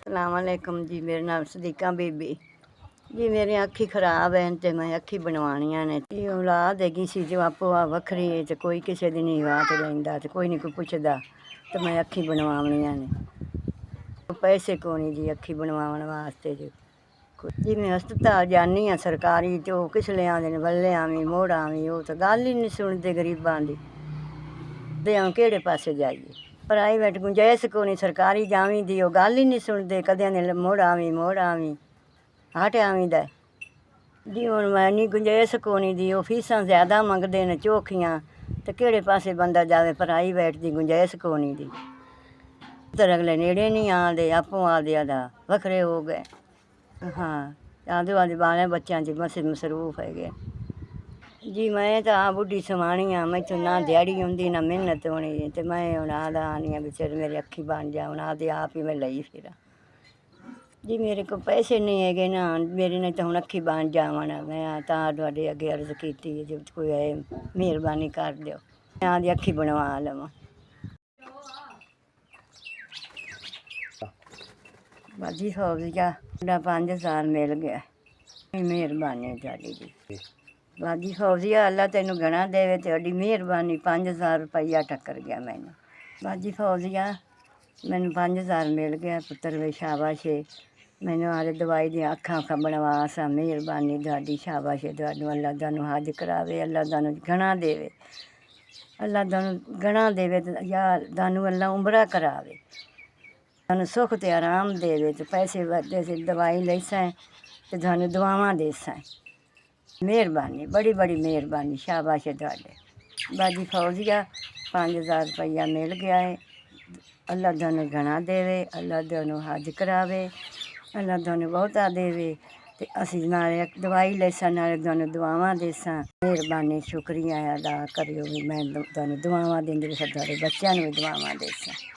ਸਲਾਮੁਅਲੈकुम जी। मेरा नाम सदीका बीबी जी। मेरी अखी खराब है तो मैं अखी बनवानिया ने। औलाद हैगी सी जो आपो आ वखरी है तो कोई किसी दी नहीं वात लैंदा तो कोई नहीं कोई पुछदा तो मैं अखी बनवानिया ने। पैसे को नहीं जी अखी बनवाने वास्ते जी। मैं हस्पताल जानी हाँ सरकारी तो किस ले आंदे ने बल्ले आवी मोड़ आवी वो तो गल ही नहीं सुनते गरीबां दी ते हम केड़े पासे जाइए। प्राइवेट गुंजाइश को नहीं सरकारी जावी दी वो गल ही नहीं सुनते कदें ने मोड़ आवी हट आवी दा जी। हुण मैं इन्नी गुंजाइश को नहीं दी वो फीसां ज़्यादा मंगदे ने चोखियां तो केड़े पासे बंदा जावे। प्राइवेट दी गुंजाइश को नहीं दी तो अगले नेड़े नहीं आते आपो आदे आदा वखरे हो गए। हाँ आदे आदे बालें बच्चों च मसरूफ है जी। मैं तो आ बुढ़ी सवानी हाँ मैं तो ना दिहाड़ी आँदी ना मेहनत होनी तो मैं हूँ आदा आनी हाँ बेचारे मेरी अखी बन जा हूँ आदे आप ही मैं लई फिर जी। मेरे को पैसे नहीं है ना मेरी नहीं तो हूँ अखी बन जावन मैं तुहाडे अगे अर्ज की जो कोई है मेहरबानी कर दो मैं आदि अखी बनवा लवां। बाजी फौजिया 5000 मिल गया मेहरबानी तुहाडी जी। बाजी फौजिया अल्लाह तेनू गणा देवे तेरी मेहरबानी 5000 रुपया टक्कर गया मैनू। बाजी फौजिया मैनू 5000 मिल गया पुत्र वे शाबाश है। मैनू आरे दवाई दी अखां उखां बनवा सा मेहरबानी तुहाडी शाबाश है। तुहानू अल्लाह तुहानू हज करावे अल्लाह तुहानू गणा देवे अल्लाह तुहानू गणा देवे या तुहानू अल्लाह उमरा करावे तुहानू सुख ते आराम देवे तो पैसे वरते से दवाई लैसां तो तुहानू दुआवां देसां। मेहरबानी बड़ी बड़ी मेहरबानी शाबाश है तुहाडे। बाजी फौजिया 5000 रुपया मिल गया है अल्लाह तुहानू गणा देवे अल्लाह तुहानू हज करावे अल्लाह तुहानू बहुता देवे ते असीं नाले दवाई लैसां नाले तुहानू दुआवां देसां। मेहरबानी शुक्रिया अदा करियो भी मैं तुहानू दुआवां दिंदी रहां तुहाडे बच्चों नूं भी दुआवां देसां।